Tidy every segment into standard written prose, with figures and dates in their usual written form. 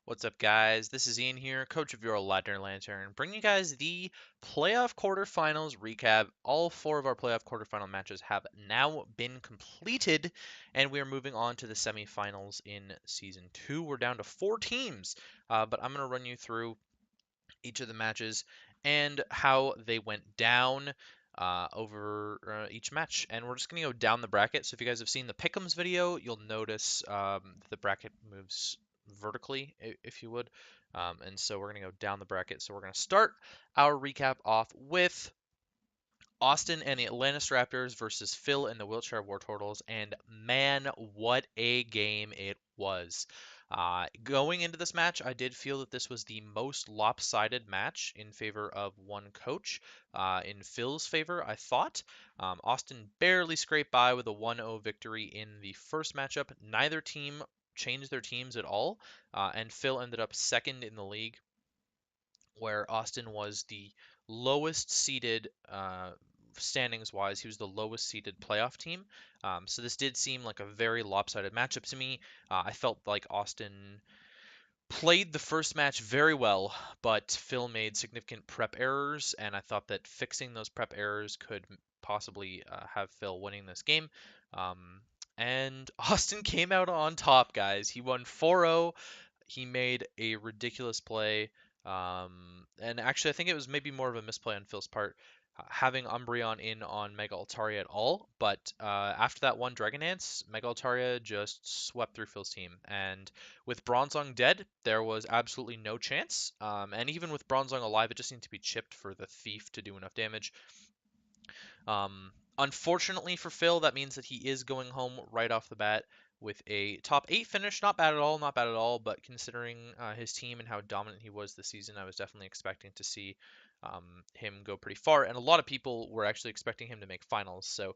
What's up, guys? This is Ian here, coach of your Lantern, bringing you guys the playoff quarterfinals recap. All four of our playoff quarterfinal matches have now been completed, and we are moving on to the semifinals in season two. We're down to four teams, but I'm going to run you through each of the matches and how they went down over each match. And we're just going to go down the bracket. So if you guys have seen the Pick'ems video, you'll notice the bracket moves vertically, if you would. And so we're going to go down the bracket. So we're going to start our recap off with Austin and the Atlantis Raptors versus Phil and the Wiltshire War Turtles, and man, what a game it was. Going into this match, I did feel that this was the most lopsided match in favor of one coach. In Phil's favor, I thought. Austin barely scraped by with a 1-0 victory in the first matchup. Neither team changed their teams at all, and Phil ended up second in the league, where Austin was the lowest seeded standings wise. He was the lowest seeded playoff team. So this did seem like a very lopsided matchup to me. I felt like Austin played the first match very well, but Phil made significant prep errors, and I thought that fixing those prep errors could possibly have Phil winning this game. And Austin came out on top, guys. He won 4-0. He made a ridiculous play. And actually, I think it was maybe more of a misplay on Phil's part, having Umbreon in on Mega Altaria at all. But after that one Dragon Dance, Mega Altaria just swept through Phil's team. And with Bronzong dead, there was absolutely no chance. And even with Bronzong alive, it just needed to be chipped for the Thief to do enough damage. Unfortunately for Phil, that means that he is going home right off the bat with a top 8 finish. Not bad at all, not bad at all, but considering his team and how dominant he was this season, I was definitely expecting to see him go pretty far. And a lot of people were actually expecting him to make finals. So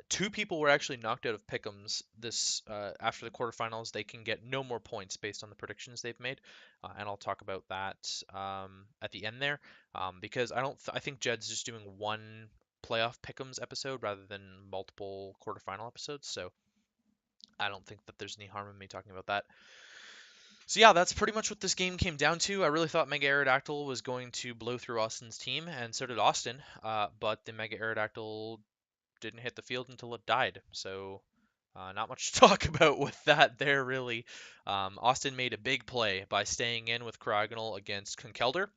two people were actually knocked out of Pick'ems this after the quarterfinals. They can get no more points based on the predictions they've made, and I'll talk about that at the end there, because I think Jed's just doing one playoff pick'ems episode rather than multiple quarterfinal episodes, so I don't think that there's any harm in me talking about that. So yeah, that's pretty much what this game came down to. I really thought Mega Aerodactyl was going to blow through Austin's team, and so did Austin, but the Mega Aerodactyl didn't hit the field until it died, so not much to talk about with that there, really. Austin made a big play by staying in with Cryogonal against Conkeldurr,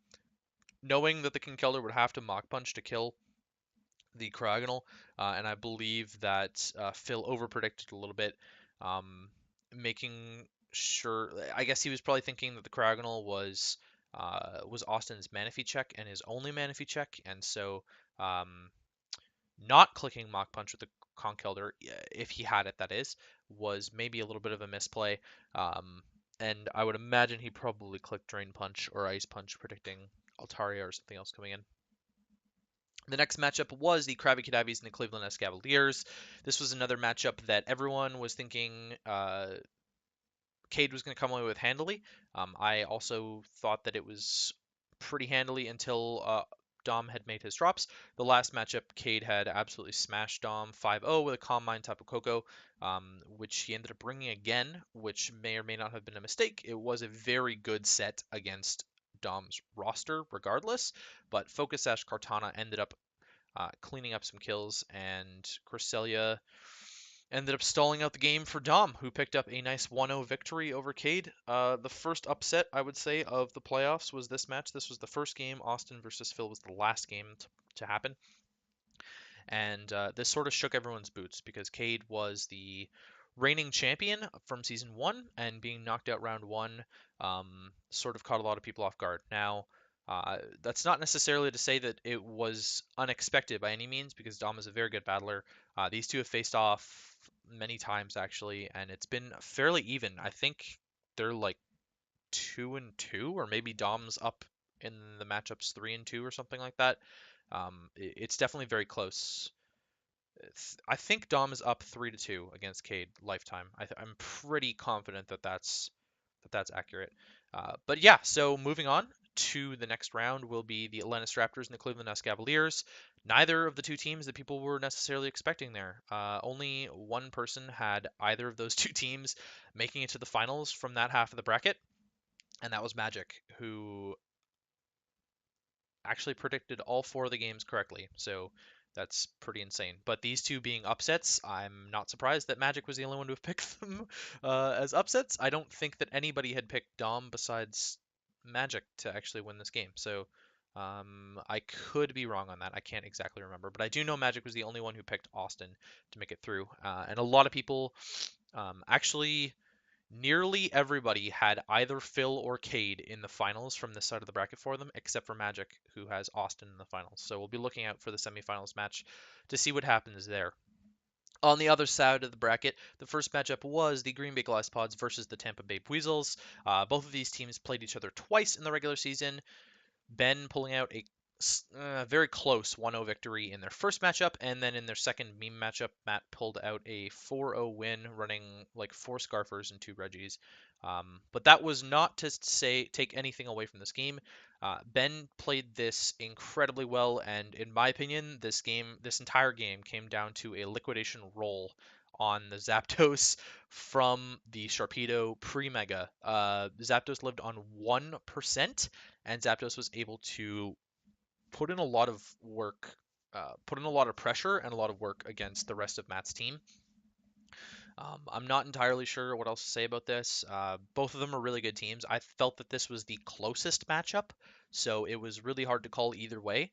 knowing that the Conkeldurr would have to Mach Punch to kill the Cryogonal, and I believe that Phil overpredicted a little bit, making sure. I guess he was probably thinking that the Cryogonal was Austin's Manaphy check and his only Manaphy check, and so not clicking Mach Punch with the Conkeldurr, if he had it, that is, was maybe a little bit of a misplay. And I would imagine he probably clicked Drain Punch or Ice Punch, predicting Altaria or something else coming in. The next matchup was the Krabby Kadavis and the Cleveland Cavaliers. This was another matchup that everyone was thinking Cade was going to come away with handily. I also thought that it was pretty handily until Dom had made his drops. The last matchup, Cade had absolutely smashed Dom 5-0 with a Calm Mind Tapu Koko, which he ended up bringing again, which may or may not have been a mistake. It was a very good set against Dom's roster regardless, but Focus Sash Kartana ended up cleaning up some kills, and Cresselia ended up stalling out the game for Dom, who picked up a nice 1-0 victory over Cade. The first upset, I would say, of the playoffs was this match. This was the first game. Austin versus Phil was the last game to happen. And this sort of shook everyone's boots because Cade was the reigning champion from season one, and being knocked out round one sort of caught a lot of people off guard. Now, that's not necessarily to say that it was unexpected by any means, because Dom is a very good battler. These two have faced off many times actually, and it's been fairly even. I think they're like 2-2, or maybe Dom's up in the matchups 3-2 or something like that. It's definitely very close. I think Dom is up 3-2 against Cade lifetime. I'm pretty confident that that's accurate. But yeah, so moving on to the next round will be the Atlantis Raptors and the Cleveland Cavaliers. Neither of the two teams that people were necessarily expecting there. Only one person had either of those two teams making it to the finals from that half of the bracket. and that was Magic, who actually predicted all four of the games correctly. So that's pretty insane. But these two being upsets, I'm not surprised that Magic was the only one to have picked them as upsets. I don't think that anybody had picked Dom besides Magic to actually win this game. So I could be wrong on that. I can't exactly remember, but I do know Magic was the only one who picked Austin to make it through. And a lot of people actually nearly everybody had either Phil or Cade in the finals from this side of the bracket for them, except for Magic, who has Austin in the finals. So we'll be looking out for the semifinals match to see what happens there. On the other side of the bracket, the first matchup was the Green Bay Glasspods versus the Tampa Bay Weasels. Both of these teams played each other twice in the regular season. Ben pulling out a very close 1-0 victory in their first matchup, and then in their second meme matchup, Matt pulled out a 4-0 win, running like four Scarfers and two Reggies. But that was not to say take anything away from this game. Ben played this incredibly well, and in my opinion, this entire game, came down to a liquidation roll on the Zapdos from the Sharpedo pre-Mega. Zapdos lived on 1%, and Zapdos was able to put in a lot of work, put in a lot of pressure and a lot of work against the rest of Matt's team. I'm not entirely sure what else to say about this. Both of them are really good teams. I felt that this was the closest matchup, so it was really hard to call either way.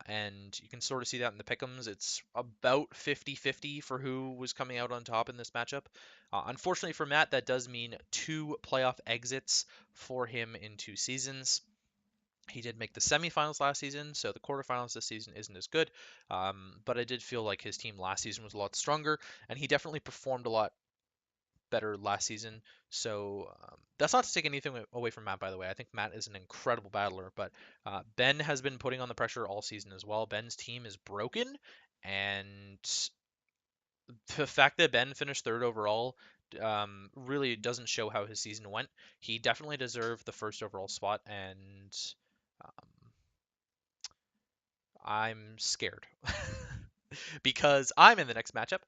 And you can sort of see that in the pick'ems. It's about 50-50 for who was coming out on top in this matchup. Unfortunately for Matt, that does mean two playoff exits for him in 2 seasons. He did make the semifinals last season, so the quarterfinals this season isn't as good. But I did feel like his team last season was a lot stronger, and he definitely performed a lot better last season. So that's not to take anything away from Matt, by the way. I think Matt is an incredible battler, but Ben has been putting on the pressure all season as well. Ben's team is broken, and the fact that Ben finished third overall really doesn't show how his season went. He definitely deserved the first overall spot, and um, I'm scared. Because I'm in the next matchup.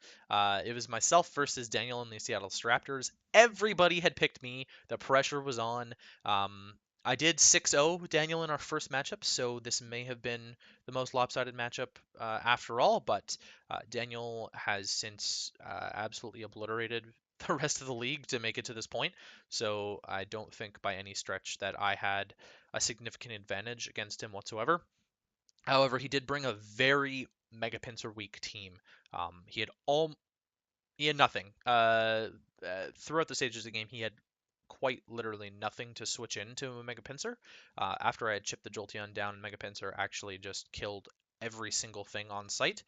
It was myself versus Daniel and the Seattle Raptors. Everybody had picked me. The pressure was on. Um, I did 6-0 Daniel in our first matchup, so this may have been the most lopsided matchup after all, but Daniel has since absolutely obliterated the rest of the league to make it to this point, so I don't think by any stretch that I had a significant advantage against him whatsoever. However, he did bring a very Mega Pincer weak team. He had nothing. Throughout the stages of the game, he had quite literally nothing to switch into a Mega Pincer. After I had chipped the Jolteon down, Mega Pincer actually just killed every single thing on site,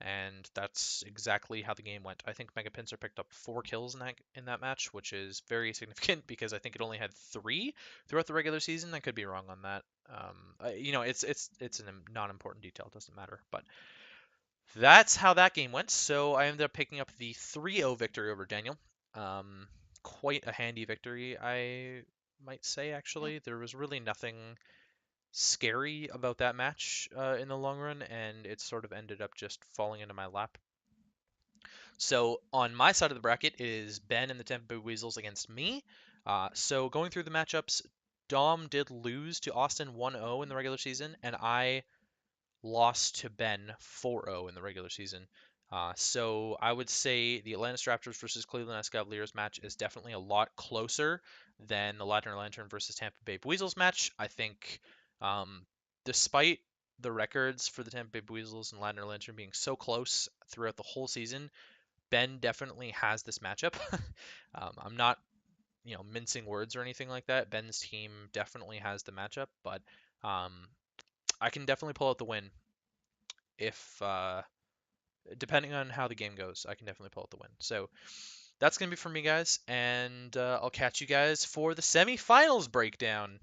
and that's exactly how the game went. I think Mega Pincer picked up 4 kills in that match, which is very significant because I think it only had 3 throughout the regular season. I could be wrong on that. It's a non-important detail. It doesn't matter, but that's how that game went. So I ended up picking up the 3-0 victory over Daniel. Quite a handy victory, I might say, actually. There was really nothing scary about that match in the long run, and it sort of ended up just falling into my lap. So on my side of the bracket is Ben and the Tampa Bay Weasels against me. So going through the matchups, Dom did lose to Austin 1-0 in the regular season, and I lost to Ben 4-0 in the regular season. So I would say the Atlanta Raptors versus Cleveland Cavaliers match is definitely a lot closer than the Ladner Lantern versus Tampa Bay Weasels match. I think, um, despite the records for the Tampa Bay Weasels and Ladner Lantern being so close throughout the whole season, Ben definitely has this matchup. I'm not, mincing words or anything like that. Ben's team definitely has the matchup, but um, I can definitely pull out the win if depending on how the game goes, I can definitely pull out the win. So that's gonna be for me, guys, and I'll catch you guys for the semifinals breakdown.